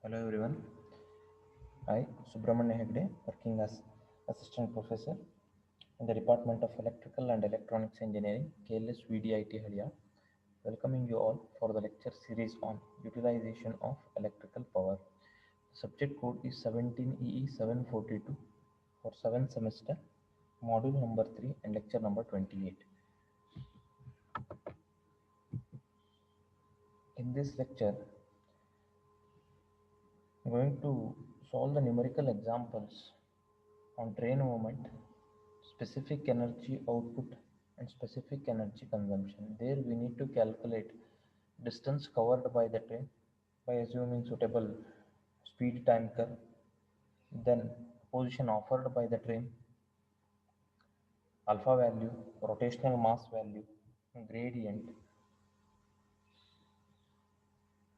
Hello everyone. I, Subramanya Hegde, working as Assistant Professor in the Department of Electrical and Electronics Engineering, KLS VDIT Halia, welcoming you all for the lecture series on utilization of electrical power. The subject code is 17EE742 for 7th semester, module number 3 and lecture number 28. In this lecture, I'm going to solve the numerical examples on train movement, specific energy output and specific energy consumption. There we need to calculate distance covered by the train by assuming suitable speed time curve, then position offered by the train, alpha value, rotational mass value, gradient.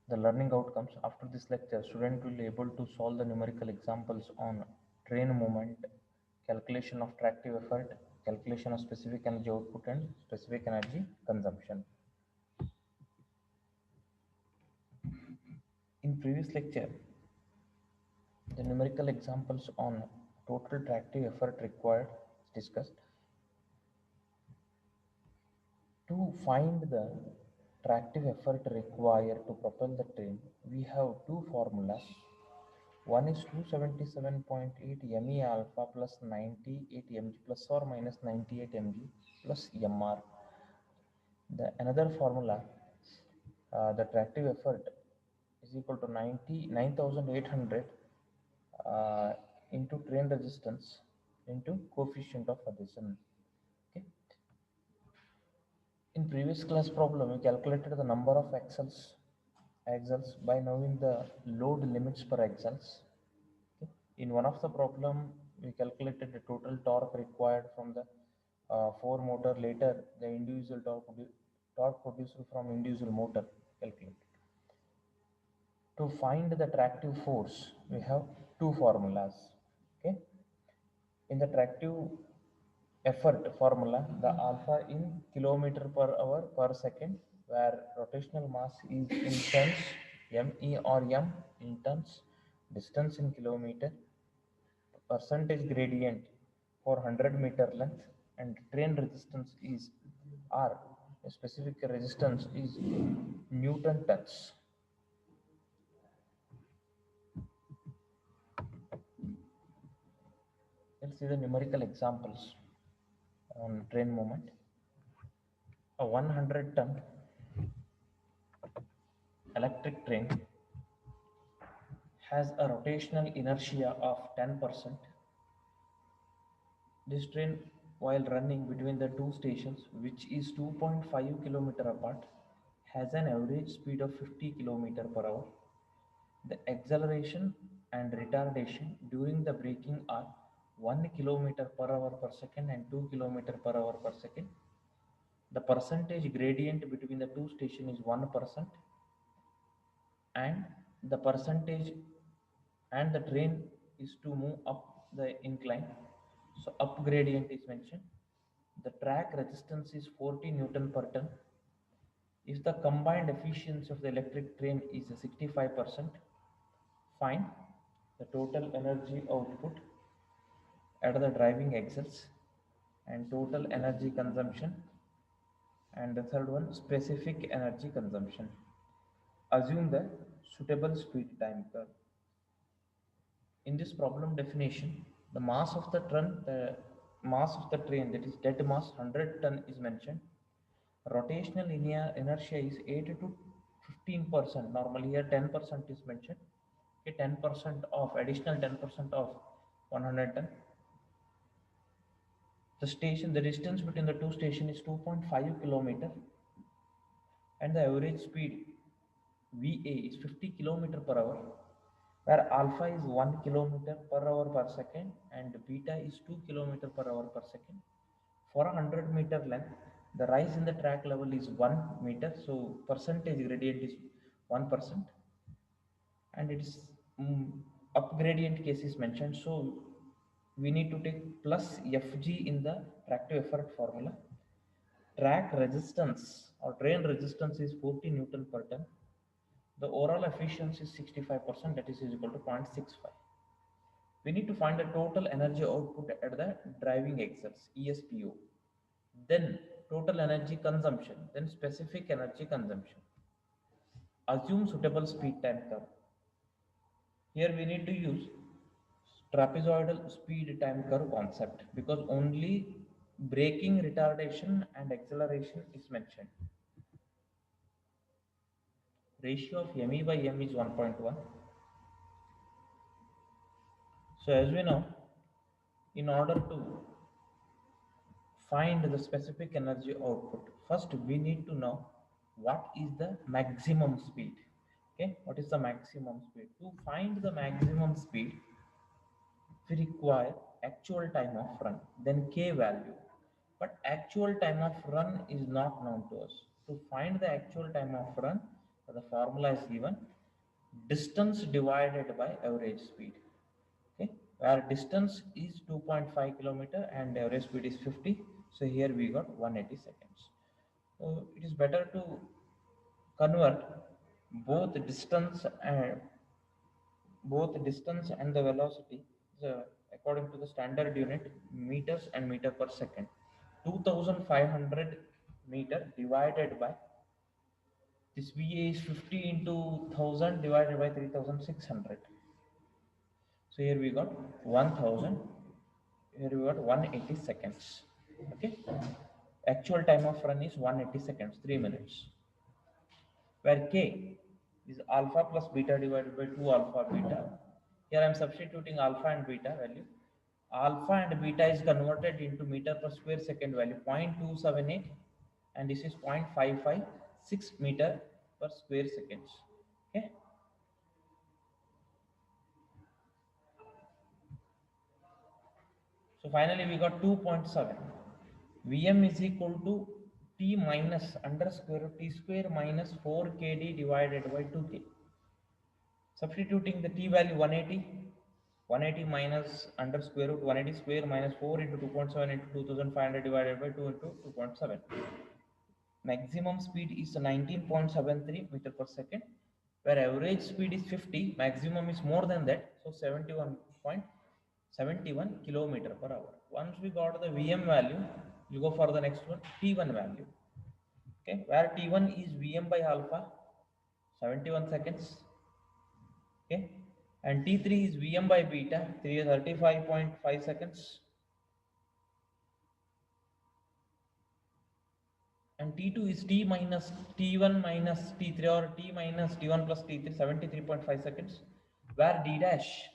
The learning outcomes after this lecture, student will be able to solve the numerical examples on train movement, calculation of tractive effort, calculation of specific energy output and specific energy consumption. In previous lecture, the numerical examples on total tractive effort required is discussed. To find the tractive effort required to propel the train, we have two formulas. One is 277.8 ME alpha plus 98 mg plus or minus 98 mg plus MR. The another formula, the tractive effort is equal to 99,800 into train resistance into coefficient of adhesion. Okay. In previous class problem, we calculated the number of axles by knowing the load limits per axles. Okay. In one of the problem, we calculated the total torque required from the four motor. Later, the individual torque produced from individual motor calculated. To find the tractive force, we have two formulas. Okay. In the tractive effort formula, the alpha in kilometer per hour per second, where rotational mass is in tons, ME or M in tons, distance in kilometer, percentage gradient for 100-meter length, and train resistance is R. A specific resistance is Newton tons. Let's see the numerical examples on train movement. A 100-ton electric train has a rotational inertia of 10%. This train, while running between the two stations, which is 2.5 km apart, has an average speed of 50 km per hour. The acceleration and retardation during the braking are 1 km per hour per second and 2 km per hour per second. The percentage gradient between the two stations is 1%, and the percentage and the train is to move up the incline, so up gradient is mentioned. The track resistance is 40 Newton per ton. If the combined efficiency of the electric train is 65%, find the total energy output at the driving axles and total energy consumption, and the third one, specific energy consumption. Assume the suitable speed time curve. In this problem definition, the mass of the train, that is dead mass 100 ton is mentioned. Rotational inertia is 8 to 15%. Normally here 10% is mentioned. Okay, 10% of additional 10% of 100 ton. The distance between the two stations is 2.5 kilometer, and the average speed VA is 50 kilometer per hour, where alpha is 1 kilometer per hour per second and beta is 2 kilometer per hour per second. For a 100-meter length, the rise in the track level is 1 meter, so percentage gradient is 1%, and it is up gradient case is mentioned, so we need to take plus Fg in the tractive effort formula. Track resistance or train resistance is 40 Newton per ton. The overall efficiency is 65%, that is equal to 0.65. We need to find the total energy output at the driving axles, ESPO. Then total energy consumption, then specific energy consumption. Assume suitable speed time curve. Here we need to use trapezoidal speed time curve concept because only braking, retardation and acceleration is mentioned. Ratio of ME by M is 1.1. So as we know, in order to find the specific energy output, first we need to know what is the maximum speed. Okay, what is the maximum speed? To find the maximum speed, we require actual time of run, then k value. But actual time of run is not known to us. To find the actual time of run, the formula is given: distance divided by average speed. Okay, where distance is 2.5 kilometer and average speed is 50. So here we got 180 seconds. So it is better to convert both distance and the velocity, according to the standard unit, meters and meter per second. 2500 meter divided by this VA is 50 into 1000 divided by 3600. So here we got 1000. Here we got 180 seconds. Okay. Actual time of run is 180 seconds, 3 minutes. Where K is alpha plus beta divided by 2 alpha beta. Here I am substituting alpha and beta value. Alpha and beta is converted into meter per square second value 0.278, and this is 0.556 meter per square seconds. Okay. So finally we got 2.7. Vm is equal to T minus under square root T square minus 4 kd divided by 2k. Substituting the T value 180, 180 minus under square root 180 square minus 4 into 2.7 into 2500 divided by 2 into 2.7. Maximum speed is 19.73 meter per second, where average speed is 50, maximum is more than that, so 71.71 kilometer per hour. Once we got the Vm value, you go for the next one, T1 value. Okay, where T1 is Vm by alpha, 71 seconds. Okay, and T3 is Vm by beta, 35.5 seconds. And T2 is T minus T1 minus T3 or T minus T1 plus T3, 73.5 seconds. Where D dash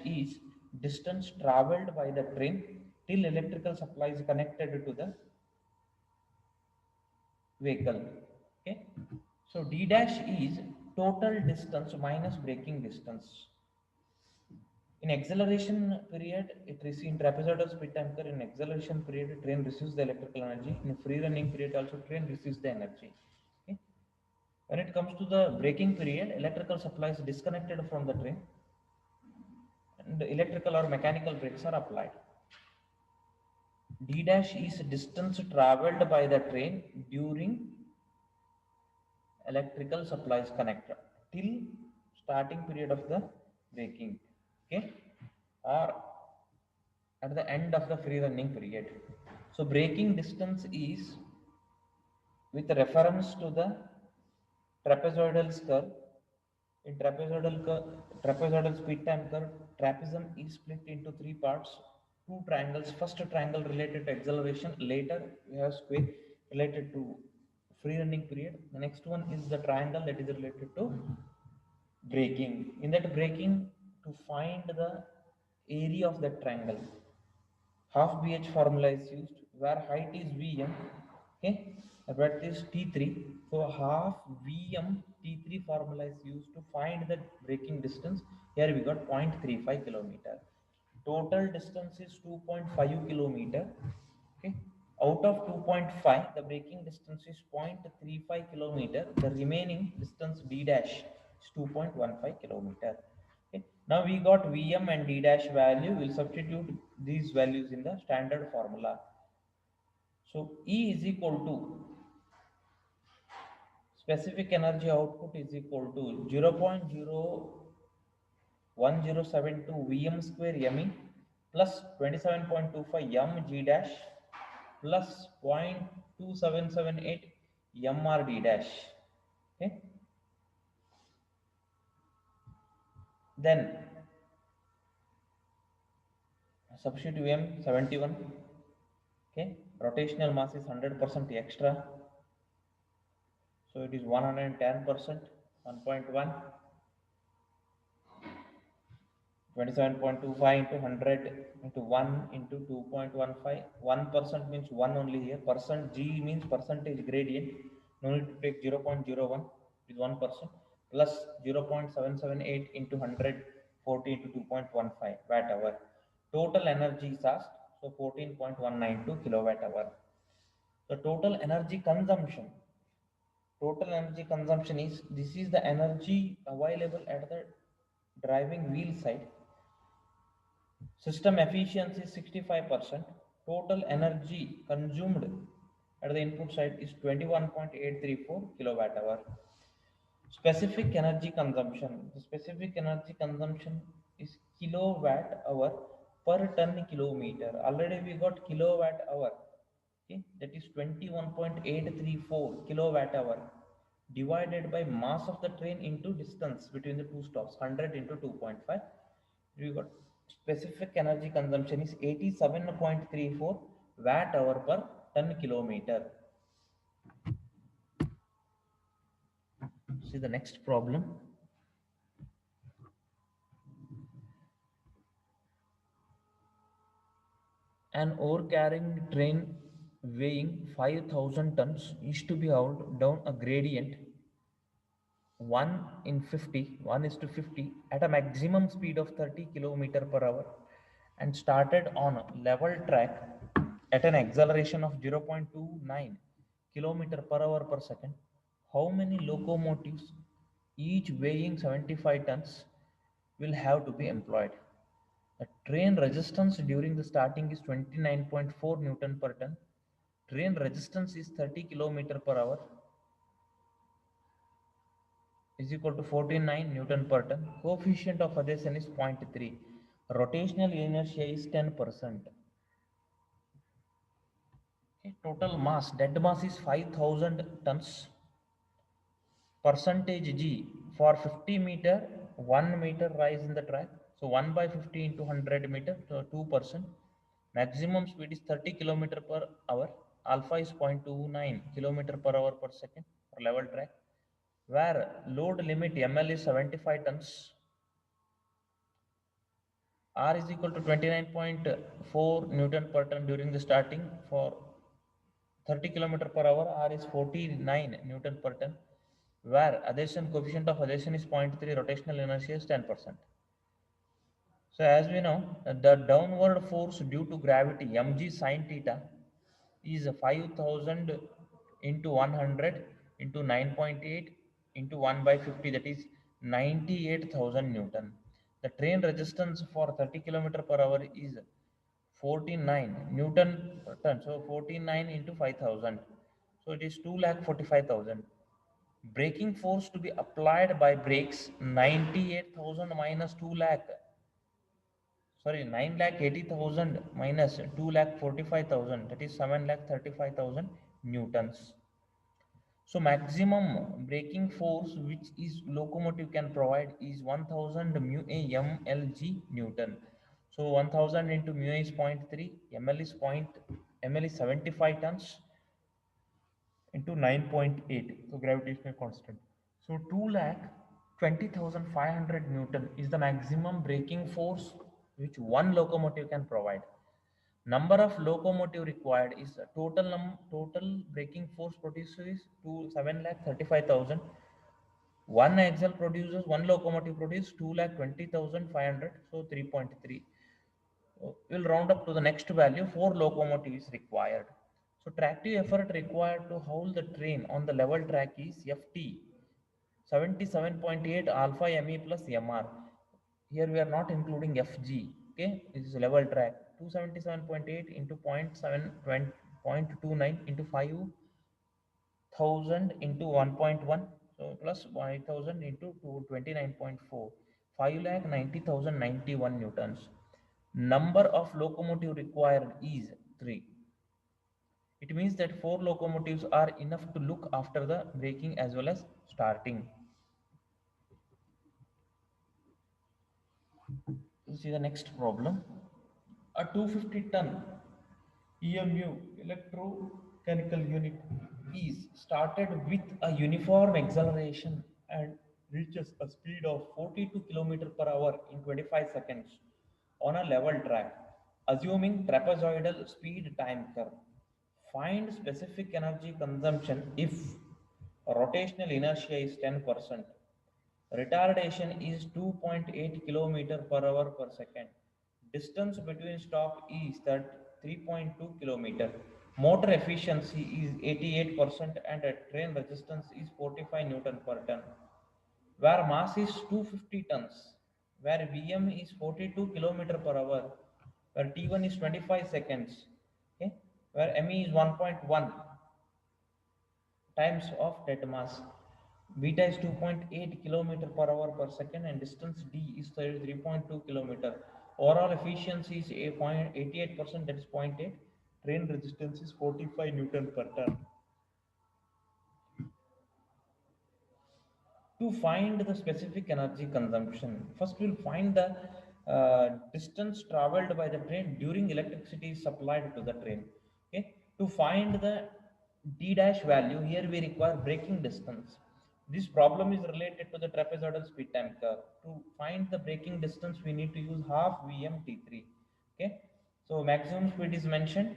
is distance traveled by the train till electrical supply is connected to the vehicle. Okay, so D dash is total distance minus braking distance. In acceleration period, it receives in trapezoidal speed time curve. In acceleration period, train receives the electrical energy. In free running period, also train receives the energy. Okay. When it comes to the braking period, electrical supply is disconnected from the train, and electrical or mechanical brakes are applied. D dash is distance traveled by the train during electrical supply is connected till starting period of the braking. Okay, or at the end of the free running period. So braking distance is with reference to the trapezoidal curve. In trapezoidal speed time curve, trapezium is split into three parts, two triangles. First triangle related to acceleration, later we have square related to free running period. The next one is the triangle that is related to braking. In that braking, to find the area of that triangle, half BH formula is used, where height is Vm, okay, breadth is T3. So half Vm T3 formula is used to find the braking distance. Here we got 0.35 kilometer. Total distance is 2.5 kilometer. Okay, out of 2.5, the braking distance is 0.35 kilometer. The remaining distance D dash is 2.15 kilometer. Okay. Now we got Vm and D dash value. We'll substitute these values in the standard formula. So E is equal to specific energy output is equal to 0.01072 Vm square Me plus 27.25 mg dash plus 0.2778 mrd dash. Okay, then substitute Vm 71. Okay, rotational mass is 100% extra, so it is 110%, 1.1, 27.25 into 100 into 1 into 2.15. 1% means 1 only here. Percent G means percentage gradient. No need to take 0.01, it is 1%, plus 0.778 into 100, 40 into 2.15 watt hour. Total energy is asked, so 14.192 kilowatt hour. The total energy consumption is, this is the energy available at the driving wheel side. System efficiency is 65%. Total energy consumed at the input side is 21.834 kilowatt hour. Specific energy consumption. The specific energy consumption is kilowatt hour per ton kilometer. Already we got kilowatt hour. Okay, that is 21.834 kilowatt hour divided by mass of the train into distance between the two stops, 100 into 2.5. We got specific energy consumption is 87.34 watt hour per ton kilometer. See the next problem. An ore carrying train weighing 5,000 tons is to be hauled down a gradient 1 is to 50 at a maximum speed of 30 kilometer per hour and started on level track at an acceleration of 0.29 kilometer per hour per second. How many locomotives, each weighing 75 tons, will have to be employed? The train resistance during the starting is 29.4 Newton per ton. Train resistance is 30 kilometer per hour is equal to 49 Newton per ton. Coefficient of adhesion is 0.3. Rotational inertia is 10%. Okay, total mass, dead mass is 5,000 tons. Percentage G for 50 meter, 1 meter rise in the track. So 1 by 50 into 100 meter, so 2%. Maximum speed is 30 kilometer per hour. Alpha is 0.29 kilometer per hour per second for level track. Where load limit ML is 75 tons. R is equal to 29.4 Newton per ton during the starting for 30 kilometer per hour. R is 49 Newton per ton. Where adhesion coefficient of adhesion is 0.3, rotational inertia is 10%. So as we know, the downward force due to gravity mg sine theta is 5,000 into 100 into 9.8 into 1 by 50, that is 98,000 Newton. The train resistance for 30 kilometer per hour is 49 Newton per ton. So 49 into 5,000. So it is 2,45,000. Braking force to be applied by brakes 98,000 minus 2 lakh, sorry, 9,80,000 minus 2,45,000, that is 7,35,000 newtons. So maximum braking force which is locomotive can provide is 1000 mu a mlg newton. So 1000 into mu a is 0.3, ml is ml is 75 tons into 9.8, so gravitational constant. So 2 lakh 20,500 Newton is the maximum braking force which one locomotive can provide. Number of locomotive required is total braking force produced is to 7 lakh 35,000. One axle produces, one locomotive produces 2 lakh 20,500, so 3.3. We'll round up to the next value. 4 locomotives required. So tractive effort required to haul the train on the level track is ft 77.8 alpha me plus mr. Here we are not including fg. Okay, this is level track. 277.8 into 0.29 into 5,000 1000 into 1.1, so plus 5000 into 29.4, 5,90,091 newtons. Number of locomotive required is 3. It means that 4 locomotives are enough to look after the braking as well as starting. See the next problem. A 250-ton EMU electromechanical unit is started with a uniform acceleration and reaches a speed of 42 km per hour in 25 seconds on a level track, assuming trapezoidal speed time curve. Find specific energy consumption if rotational inertia is 10%. Retardation is 2.8 km per hour per second. Distance between stop is that 3.2 km. Motor efficiency is 88% and a train resistance is 45 Newton per ton. Where mass is 250 tons, where Vm is 42 km per hour, where T1 is 25 seconds, okay, where Me is 1.1 times of dead mass. Beta is 2.8 km per hour per second and distance D is 3.2 km. Overall efficiency is 88%, that is zero point 0.8. Train resistance is 45 Newton per ton. To find the specific energy consumption, first we'll find the distance traveled by the train during electricity is supplied to the train. Okay, to find the d dash value, here we require braking distance. This problem is related to the trapezoidal speed time curve. To find the braking distance, we need to use half Vm T3. Okay, so maximum speed is mentioned,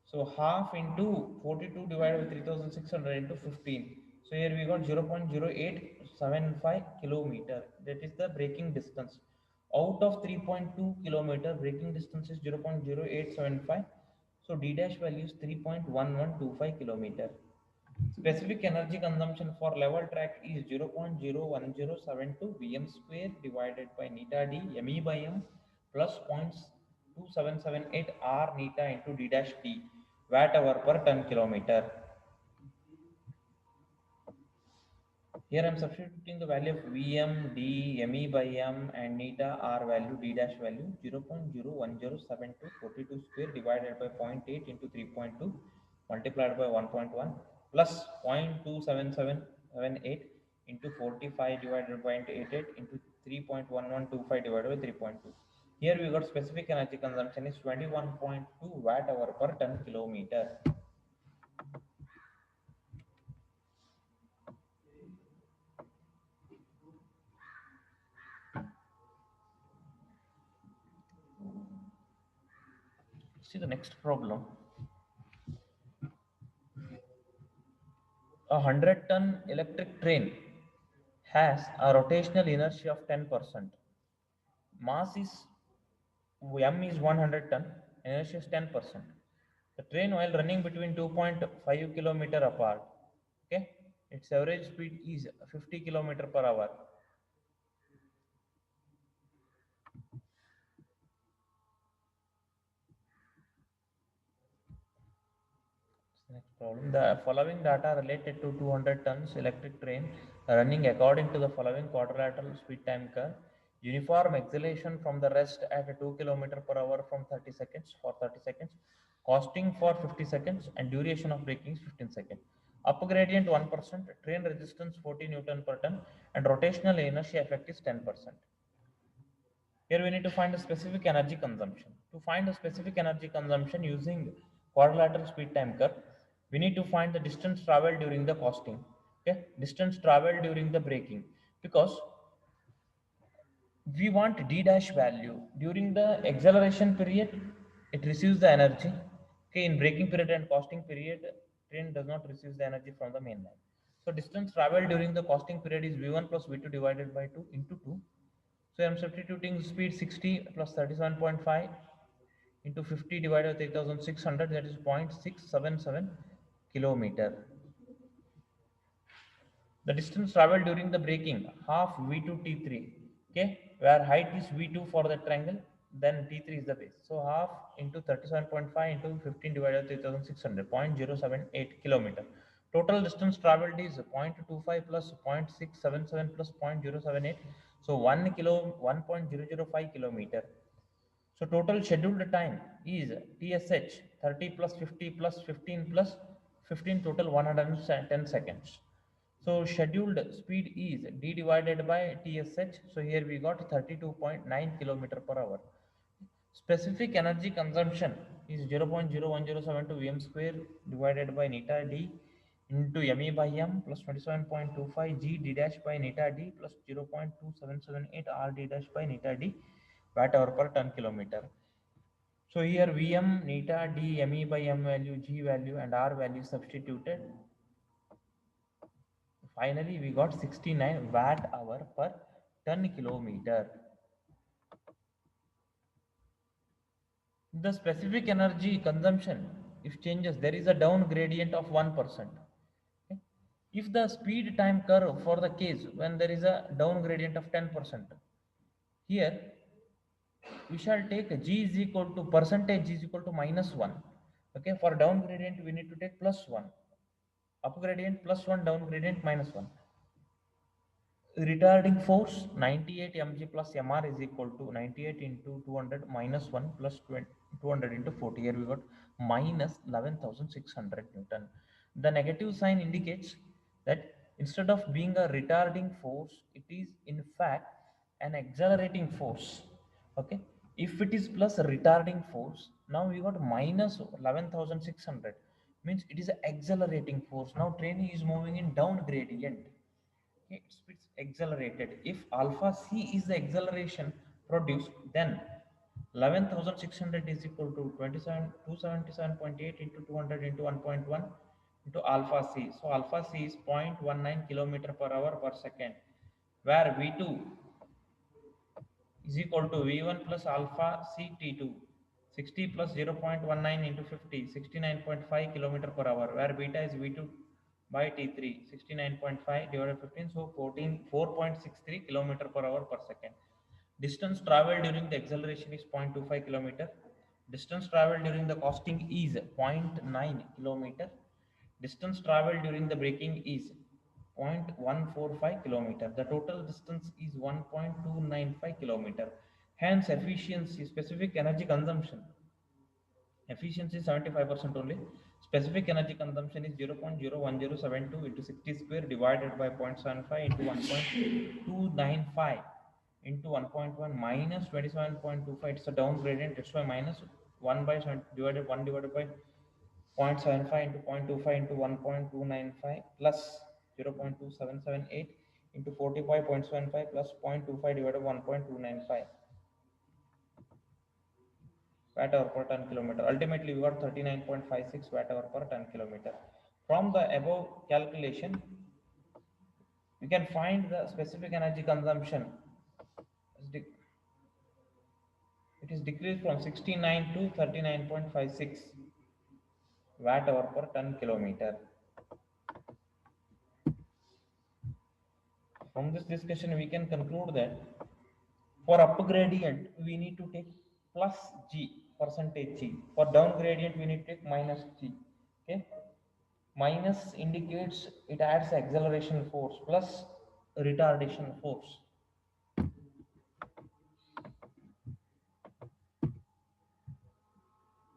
so half into 42 divided by 3600 into 15. So here we got 0.0875 kilometer. That is the braking distance. Out of 3.2 kilometer, braking distance is 0.0875. So D dash value is 3.1125 kilometer. Specific energy consumption for level track is 0.01072 Vm square divided by neta d Me by M plus 0.2778 R neta into D dash D watt hour per ton kilometer. Here I am substituting the value of Vm, D, Me by M and neta R value, D dash value 0.01072 42 square divided by zero point 0.8 into 3.2 multiplied by 1.1 plus 0.27778 into 45 divided by 0.88 into 3.1125 divided by 3.2. Here we got specific energy consumption is 21.2 watt hour per ton kilometer. See the next problem. A 100-ton electric train has a rotational inertia of 10%. Mass is M is 100 ton, inertia is 10%. The train while running between 2.5 kilometer apart, okay, its average speed is 50 kilometer per hour. Next problem. The following data related to 200 tons electric train running according to the following quadrilateral speed time curve. Uniform acceleration from the rest at 2 km per hour from 30 seconds for 30 seconds. Costing for 50 seconds and duration of braking is 15 seconds. Up gradient 1%, train resistance 40 Newton per ton and rotational inertia effect is 10%. Here we need to find the specific energy consumption. To find the specific energy consumption using quadrilateral speed time curve, we need to find the distance traveled during the costing, okay, distance traveled during the braking, because we want d dash value during the acceleration period. It receives the energy, okay, in braking period and costing period train does not receive the energy from the main line. So distance traveled during the costing period is v1 plus v2 divided by 2 into 2. So I'm substituting speed 60 plus 37.5 into 50 divided by 3600, that is 0.677 kilometer. The distance traveled during the braking, half V2 T3, okay, where height is V2 for the triangle, then T3 is the base. So half into 37.5 into 15 divided by 3600, 0.078 kilometer. Total distance traveled is 0.25 plus 0.677 plus 0.078. So 1.005 kilometer. So total scheduled time is TSH 30 plus 50 plus 15 plus 15, total 110 seconds. So scheduled speed is D divided by TSH. So here we got 32.9 kilometer per hour. Specific energy consumption is 0.01072 Vm square divided by neta d into Me by M plus 27.25 G d dash by neta d plus 0.2778 R d dash by neta d watt hour per ton kilometer. So here Vm, neta d, Me by M value, G value and R value substituted. Finally, we got 69 watt hour per ton kilometer. The specific energy consumption, if changes, there is a down gradient of 1%. Okay? If the speed time curve for the case when there is a down gradient of 10%, here we shall take G is equal to percentage G is equal to -1. Okay, for down gradient we need to take +1, up gradient +1, down gradient -1. Retarding force 98 mg plus mr is equal to 98 into 200 minus 1 plus 20, 200 into 40. Here we got minus 11,600 Newton. The negative sign indicates that instead of being a retarding force, it is in fact an accelerating force. Okay, if it is plus a retarding force, now we got minus 11,600, means it is an accelerating force. Now train is moving in down gradient. Okay, it's accelerated. If alpha c is the acceleration produced, then 11,600 is equal to 277.8 into 200 into 1.1 into alpha c. So alpha c is 0.19 kilometer per hour per second, where v2 is equal to v1 plus alpha c t2, 60 plus 0.19 into 50, 69.5 kilometer per hour, where beta is v2 by t3, 69.5 divided by 15, so 4.63 kilometer per hour per second. Distance traveled during the acceleration is 0.25 kilometer. Distance traveled during the costing is 0.9 kilometer. Distance traveled during the braking is 0.145 kilometer. The total distance is 1.295 kilometer. Hence, efficiency, specific energy consumption. Efficiency is 75% only. Specific energy consumption is 0.01072 into 60 square divided by 0.75 into 1.295 into 1.1 minus 27.25. It's a down gradient. That's why minus 1 by 7 divided 1 divided by 0.75 into 0.25 into 1.295 plus 0.2778 into 45.75 plus 0.25 divided by 1.295 watt hour per ton kilometer. Ultimately, we got 39.56 watt hour per ton kilometer. From the above calculation, we can find the specific energy consumption. It is decreased from 69 to 39.56 watt hour per ton kilometer. From this discussion, we can conclude that for up gradient, we need to take plus G, percentage G. For down gradient, we need to take minus G. Okay. Minus indicates it adds acceleration force plus retardation force.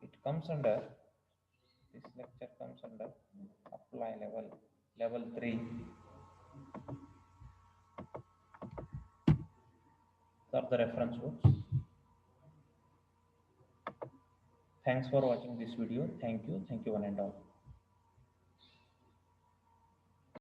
It comes under, this lecture comes under apply level 3. These are the reference books. Thanks for watching this video. Thank you one and all.